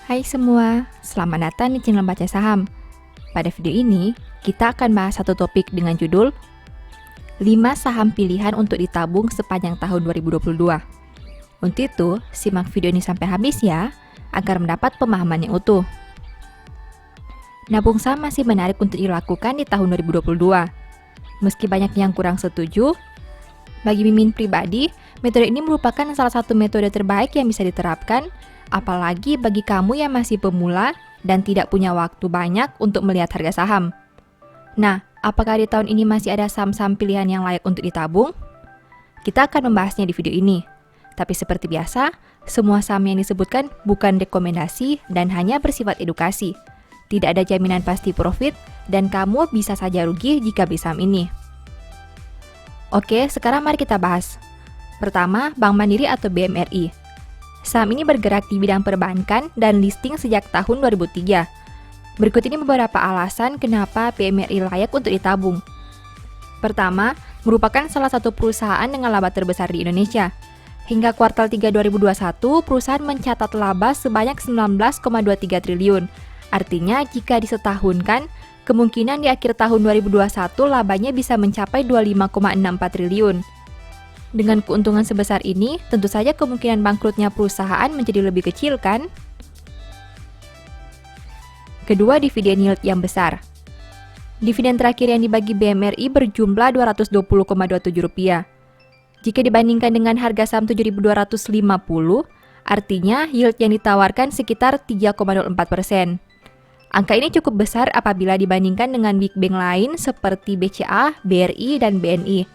Hai semua, selamat datang di channel Baca Saham. Pada video ini, kita akan bahas satu topik dengan judul 5 saham pilihan untuk ditabung sepanjang tahun 2022. Untuk itu, simak video ini sampai habis ya, agar mendapat pemahaman yang utuh. Nabung saham masih menarik untuk dilakukan di tahun 2022. Meski banyak yang kurang setuju, bagi Mimin pribadi, metode ini merupakan salah satu metode terbaik yang bisa diterapkan, apalagi bagi kamu yang masih pemula dan tidak punya waktu banyak untuk melihat harga saham. Nah, apakah di tahun ini masih ada saham-saham pilihan yang layak untuk ditabung? Kita akan membahasnya di video ini. Tapi seperti biasa, semua saham yang disebutkan bukan rekomendasi dan hanya bersifat edukasi. Tidak ada jaminan pasti profit dan kamu bisa saja rugi jika beli saham ini. Oke, sekarang mari kita bahas. Pertama, Bank Mandiri atau BMRI. Saham ini bergerak di bidang perbankan dan listing sejak tahun 2003. Berikut ini beberapa alasan kenapa BMRI layak untuk ditabung. Pertama, merupakan salah satu perusahaan dengan laba terbesar di Indonesia. Hingga kuartal 3 2021, perusahaan mencatat laba sebanyak 19,23 triliun. Artinya, jika disetahunkan, kemungkinan di akhir tahun 2021 labanya bisa mencapai 25,64 triliun. Dengan keuntungan sebesar ini, tentu saja kemungkinan bangkrutnya perusahaan menjadi lebih kecil, kan? Kedua, dividen yield yang besar. Dividen terakhir yang dibagi BMRI berjumlah Rp220,27. Jika dibandingkan dengan harga saham 7.250, artinya yield yang ditawarkan sekitar 3,04%. Angka ini cukup besar apabila dibandingkan dengan big bank lain seperti BCA, BRI, dan BNI.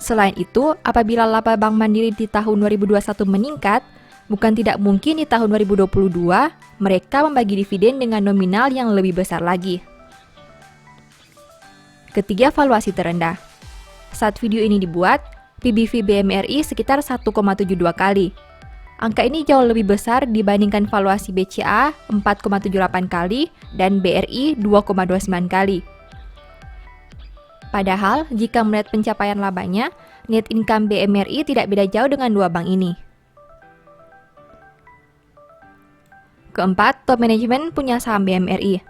Selain itu, apabila laba Bank Mandiri di tahun 2021 meningkat, bukan tidak mungkin di tahun 2022 mereka membagi dividen dengan nominal yang lebih besar lagi. Ketiga, valuasi terendah. Saat video ini dibuat, PBV BMRI sekitar 1,72 kali. Angka ini jauh lebih besar dibandingkan valuasi BCA 4,78 kali dan BRI 2,29 kali. Padahal, jika melihat pencapaian labanya, net income BMRI tidak beda jauh dengan dua bank ini. Keempat, top manajemen punya saham BMRI.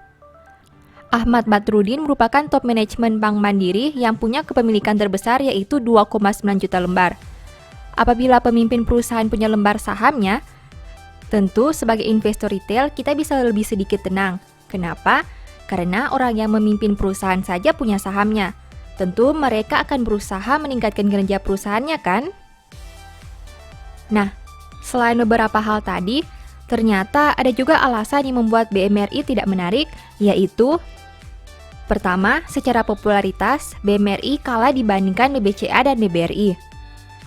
Ahmad Badrudin merupakan top manajemen Bank Mandiri yang punya kepemilikan terbesar yaitu 2,9 juta lembar. Apabila pemimpin perusahaan punya lembar sahamnya, tentu sebagai investor retail kita bisa lebih sedikit tenang. Kenapa? Karena orang yang memimpin perusahaan saja punya sahamnya. Tentu mereka akan berusaha meningkatkan kinerja perusahaannya, kan? Nah, selain beberapa hal tadi, ternyata ada juga alasan yang membuat BMRI tidak menarik, yaitu pertama, secara popularitas, BMRI kalah dibandingkan BBCA dan BBRI.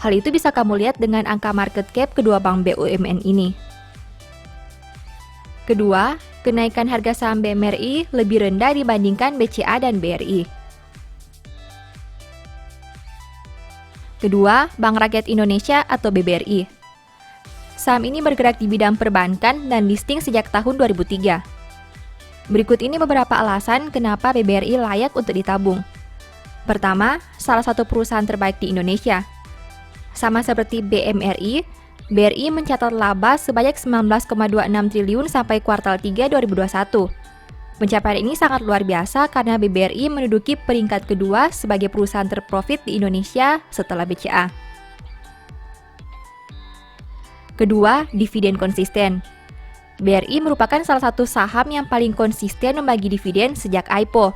Hal itu bisa kamu lihat dengan angka market cap kedua bank BUMN ini. Kedua, kenaikan harga saham BMRI lebih rendah dibandingkan BCA dan BRI. Kedua, Bank Rakyat Indonesia atau BBRI. Saham ini bergerak di bidang perbankan dan listing sejak tahun 2003. Berikut ini beberapa alasan kenapa BBRI layak untuk ditabung. Pertama, salah satu perusahaan terbaik di Indonesia. Sama seperti BMRI, BRI mencatat laba sebanyak 19,26 triliun sampai kuartal 3 2021. Pencapaian ini sangat luar biasa karena BBRI menduduki peringkat kedua sebagai perusahaan terprofit di Indonesia setelah BCA. Kedua, dividen konsisten. BRI merupakan salah satu saham yang paling konsisten membagi dividen sejak IPO.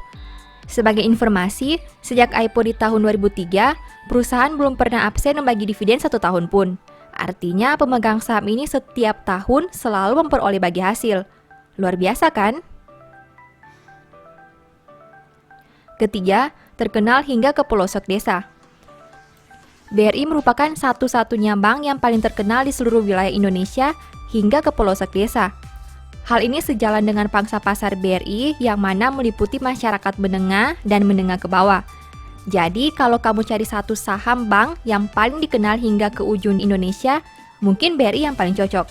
Sebagai informasi, sejak IPO di tahun 2003, perusahaan belum pernah absen membagi dividen 1 tahun pun. Artinya pemegang saham ini setiap tahun selalu memperoleh bagi hasil. Luar biasa, kan? Ketiga, terkenal hingga ke pelosok desa. BRI merupakan satu-satunya bank yang paling terkenal di seluruh wilayah Indonesia hingga ke pelosok desa. Hal ini sejalan dengan pangsa pasar BRI yang mana meliputi masyarakat menengah dan menengah ke bawah. Jadi, kalau kamu cari satu saham bank yang paling dikenal hingga ke ujung Indonesia, mungkin BRI yang paling cocok.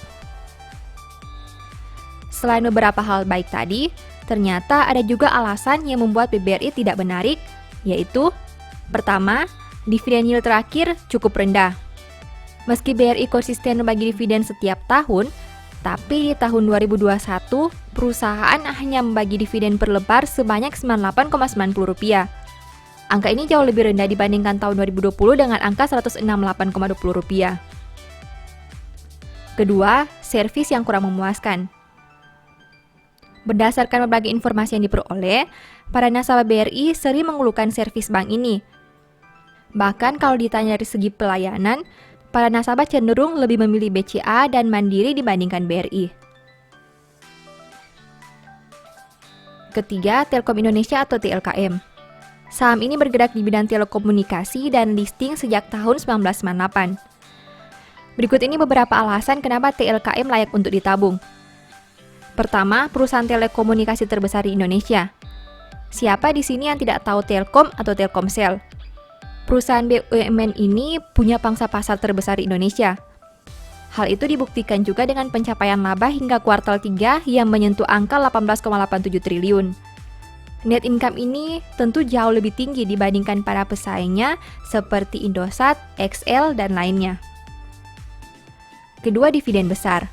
Selain beberapa hal baik tadi, ternyata ada juga alasan yang membuat BBRI tidak menarik, yaitu pertama, dividen yield terakhir cukup rendah. Meski BRI konsisten membagi dividen setiap tahun, Tapi di tahun 2021, perusahaan hanya membagi dividen per lembar sebanyak Rp98,90. Angka ini jauh lebih rendah dibandingkan tahun 2020 dengan angka Rp168,20. Kedua, servis yang kurang memuaskan. Berdasarkan berbagai informasi yang diperoleh, para nasabah BRI sering mengeluhkan servis bank ini. Bahkan kalau ditanya dari segi pelayanan, para nasabah cenderung lebih memilih BCA dan Mandiri dibandingkan BRI. Ketiga, Telkom Indonesia atau TLKM. Saham ini bergerak di bidang telekomunikasi dan listing sejak tahun 1998. Berikut ini beberapa alasan kenapa TLKM layak untuk ditabung. Pertama, perusahaan telekomunikasi terbesar di Indonesia. Siapa di sini yang tidak tahu Telkom atau Telkomsel? Perusahaan BUMN ini punya pangsa pasar terbesar di Indonesia. Hal itu dibuktikan juga dengan pencapaian laba hingga kuartal 3 yang menyentuh angka 18,87 triliun. Net income ini tentu jauh lebih tinggi dibandingkan para pesaingnya seperti Indosat, XL, dan lainnya. Kedua, dividen besar.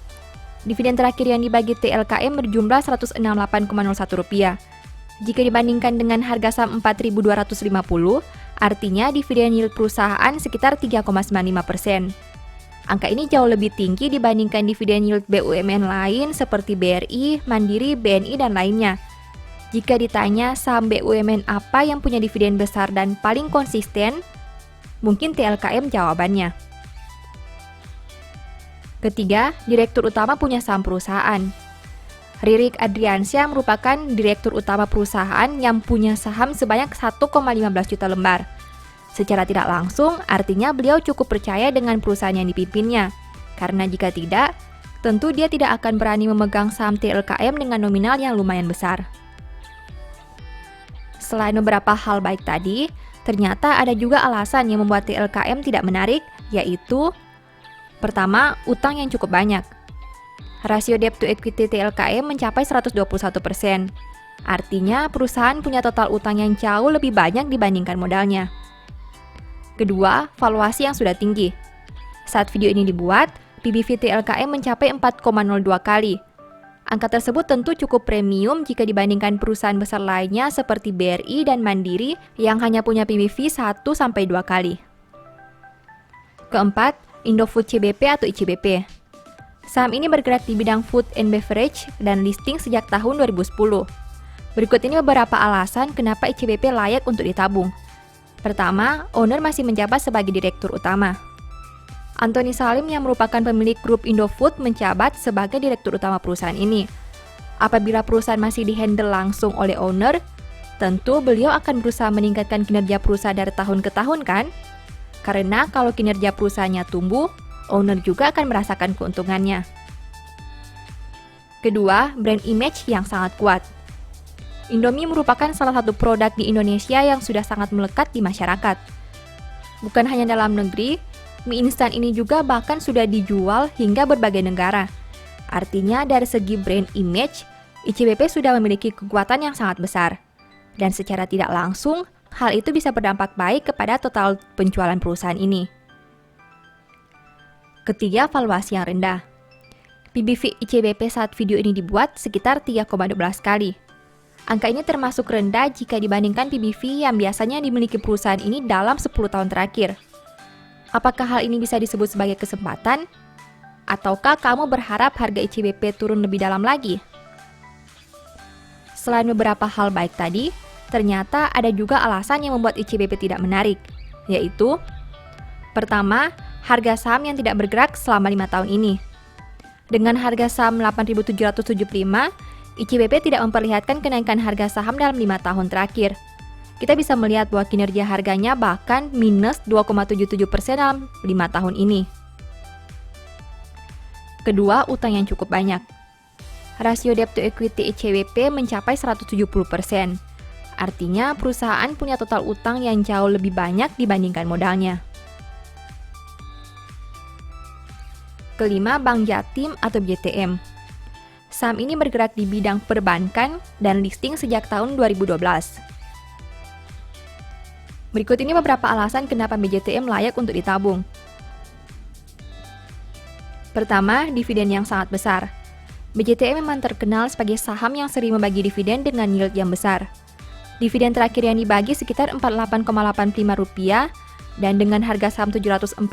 Dividen terakhir yang dibagi TLKM berjumlah Rp168,01. Jika dibandingkan dengan harga saham Rp4.250, artinya dividen yield perusahaan sekitar 3,95%. Angka ini jauh lebih tinggi dibandingkan dividen yield BUMN lain seperti BRI, Mandiri, BNI, dan lainnya. Jika ditanya saham BUMN apa yang punya dividen besar dan paling konsisten, mungkin TLKM jawabannya. Ketiga, direktur utama punya saham perusahaan. Ririk Adriansyah merupakan direktur utama perusahaan yang punya saham sebanyak 1,15 juta lembar. Secara tidak langsung, artinya beliau cukup percaya dengan perusahaan yang dipimpinnya. Karena jika tidak, tentu dia tidak akan berani memegang saham TLKM dengan nominal yang lumayan besar. Selain beberapa hal baik tadi, ternyata ada juga alasan yang membuat TLKM tidak menarik, yaitu pertama, utang yang cukup banyak. Rasio debt to equity TLKM mencapai 121%. Artinya, perusahaan punya total utang yang jauh lebih banyak dibandingkan modalnya. Kedua, valuasi yang sudah tinggi. Saat video ini dibuat, PBV TLKM mencapai 4,02 kali. Angka tersebut tentu cukup premium jika dibandingkan perusahaan besar lainnya seperti BRI dan Mandiri yang hanya punya PBV 1-2 kali. Keempat, Indofood CBP atau ICBP. Saham ini bergerak di bidang food and beverage dan listing sejak tahun 2010. Berikut ini beberapa alasan kenapa ICBP layak untuk ditabung. Pertama, owner masih menjabat sebagai direktur utama. Antoni Salim yang merupakan pemilik grup Indofood menjabat sebagai direktur utama perusahaan ini. Apabila perusahaan masih dihandle langsung oleh owner, tentu beliau akan berusaha meningkatkan kinerja perusahaan dari tahun ke tahun kan? Karena kalau kinerja perusahaannya tumbuh, owner juga akan merasakan keuntungannya. Kedua, brand image yang sangat kuat. Indomie merupakan salah satu produk di Indonesia yang sudah sangat melekat di masyarakat. Bukan hanya dalam negeri, mie instan ini juga bahkan sudah dijual hingga berbagai negara. Artinya dari segi brand image, ICBP sudah memiliki kekuatan yang sangat besar. Dan secara tidak langsung, hal itu bisa berdampak baik kepada total penjualan perusahaan ini. Ketiga, valuasi yang rendah. PBV ICBP saat video ini dibuat sekitar 3,12 kali. Angka ini termasuk rendah jika dibandingkan PBV yang biasanya dimiliki perusahaan ini dalam 10 tahun terakhir. Apakah hal ini bisa disebut sebagai kesempatan? Ataukah kamu berharap harga ICBP turun lebih dalam lagi? Selain beberapa hal baik tadi, ternyata ada juga alasan yang membuat ICBP tidak menarik, yaitu pertama, harga saham yang tidak bergerak selama 5 tahun ini. Dengan harga saham 8.775, ICBP tidak memperlihatkan kenaikan harga saham dalam 5 tahun terakhir. Kita bisa melihat bahwa kinerja harganya bahkan minus 2,77% dalam 5 tahun ini. Kedua, utang yang cukup banyak. Rasio debt to equity ICBP mencapai 170%. Artinya perusahaan punya total utang yang jauh lebih banyak dibandingkan modalnya. Kelima, Bank Jatim atau BJTM. Saham ini bergerak di bidang perbankan dan listing sejak tahun 2012. Berikut ini beberapa alasan kenapa BJTM layak untuk ditabung. Pertama, dividen yang sangat besar. BJTM memang terkenal sebagai saham yang sering membagi dividen dengan yield yang besar. Dividen terakhir yang dibagi sekitar Rp48,85 dan dengan harga saham 740,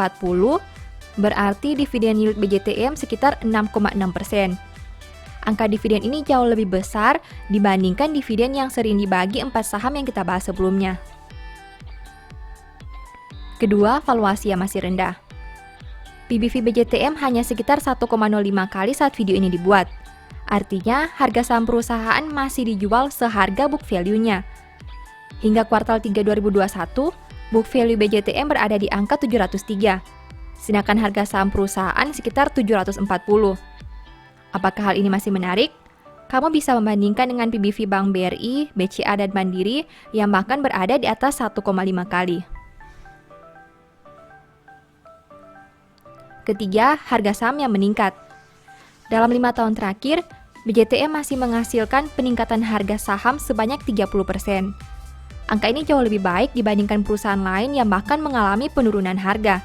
berarti dividen yield BJTM sekitar 6,6%. Angka dividen ini jauh lebih besar dibandingkan dividen yang sering dibagi 4 saham yang kita bahas sebelumnya. Kedua, valuasi yang masih rendah. PBV BJTM hanya sekitar 1,05 kali saat video ini dibuat. Artinya, harga saham perusahaan masih dijual seharga book value-nya. Hingga kuartal 3 2021, book value BJTM berada di angka 703, sedangkan harga saham perusahaan sekitar 740. Apakah hal ini masih menarik? Kamu bisa membandingkan dengan PBV Bank BRI, BCA, dan Mandiri yang bahkan berada di atas 1,5 kali. Ketiga, harga saham yang meningkat. Dalam 5 tahun terakhir, BJTM masih menghasilkan peningkatan harga saham sebanyak 30%. Angka ini jauh lebih baik dibandingkan perusahaan lain yang bahkan mengalami penurunan harga.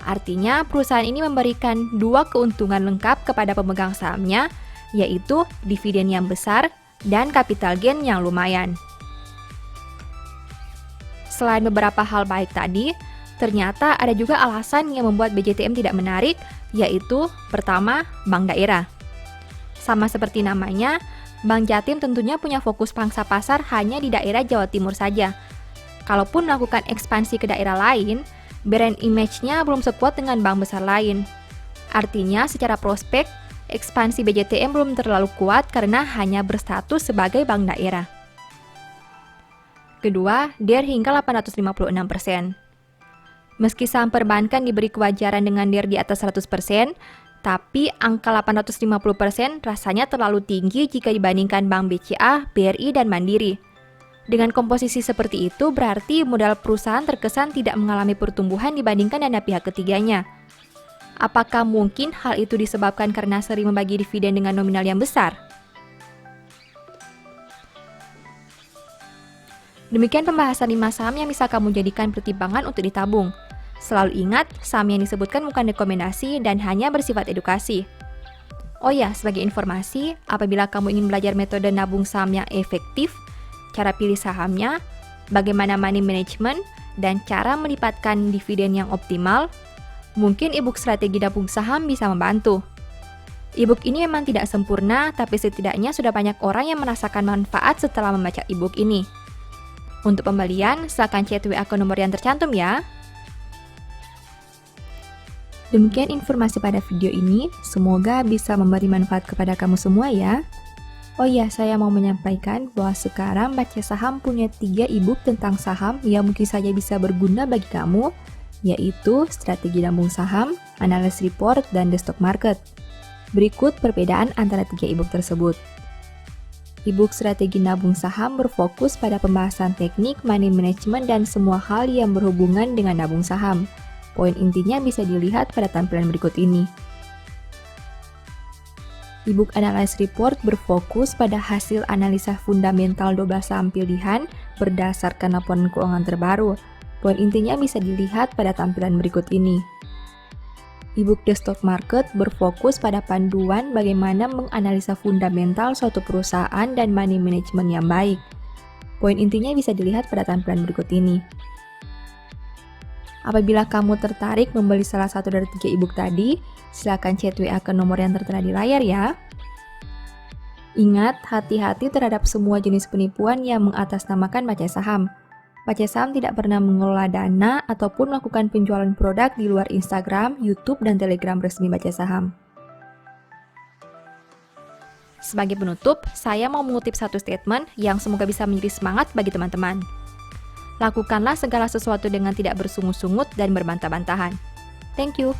Artinya, perusahaan ini memberikan dua keuntungan lengkap kepada pemegang sahamnya, yaitu dividen yang besar dan capital gain yang lumayan. Selain beberapa hal baik tadi, ternyata ada juga alasan yang membuat BJTM tidak menarik, yaitu pertama, bank daerah. Sama seperti namanya, Bank Jatim tentunya punya fokus pangsa pasar hanya di daerah Jawa Timur saja. Kalaupun melakukan ekspansi ke daerah lain, brand image-nya belum sekuat dengan bank besar lain. Artinya, secara prospek, ekspansi BJTM belum terlalu kuat karena hanya berstatus sebagai bank daerah. Kedua, DER hingga 856%. Meski saham perbankan diberi kewajaran dengan DER di atas 100%, tapi angka 850% rasanya terlalu tinggi jika dibandingkan Bank BCA, BRI, dan Mandiri. Dengan komposisi seperti itu, berarti modal perusahaan terkesan tidak mengalami pertumbuhan dibandingkan dana pihak ketiganya. Apakah mungkin hal itu disebabkan karena sering membagi dividen dengan nominal yang besar? Demikian pembahasan 5 saham yang bisa kamu jadikan pertimbangan untuk ditabung. Selalu ingat, saham yang disebutkan bukan rekomendasi dan hanya bersifat edukasi. Oh ya, sebagai informasi, apabila kamu ingin belajar metode nabung saham yang efektif, cara pilih sahamnya, bagaimana money management, dan cara melipatkan dividen yang optimal, mungkin e-book strategi nabung saham bisa membantu. E-book ini memang tidak sempurna, tapi setidaknya sudah banyak orang yang merasakan manfaat setelah membaca e-book ini. Untuk pembelian, silakan chat WA ke nomor yang tercantum ya. Demikian informasi pada video ini, semoga bisa memberi manfaat kepada kamu semua ya. Oh iya, saya mau menyampaikan bahwa sekarang Baca Saham punya 3 e-book tentang saham yang mungkin saja bisa berguna bagi kamu, yaitu Strategi Nabung Saham, Analysis Report, dan The Stock Market. Berikut perbedaan antara 3 e-book tersebut. E-book Strategi Nabung Saham berfokus pada pembahasan teknik, money management, dan semua hal yang berhubungan dengan nabung saham. Poin intinya bisa dilihat pada tampilan berikut ini. E-book Analysis Report berfokus pada hasil analisa fundamental 12 saham pilihan berdasarkan laporan keuangan terbaru. Poin intinya bisa dilihat pada tampilan berikut ini. E-book The Stock Market berfokus pada panduan bagaimana menganalisa fundamental suatu perusahaan dan money management yang baik. Poin intinya bisa dilihat pada tampilan berikut ini. Apabila kamu tertarik membeli salah satu dari 3 e-book tadi, silakan chat WA ke nomor yang tertera di layar ya. Ingat, hati-hati terhadap semua jenis penipuan yang mengatasnamakan Baca Saham. Baca Saham tidak pernah mengelola dana ataupun melakukan penjualan produk di luar Instagram, YouTube, dan Telegram resmi Baca Saham. Sebagai penutup, saya mau mengutip satu statement yang semoga bisa menjadi semangat bagi teman-teman. Lakukanlah segala sesuatu dengan tidak bersungut-sungut dan berbantah-bantahan. Thank you.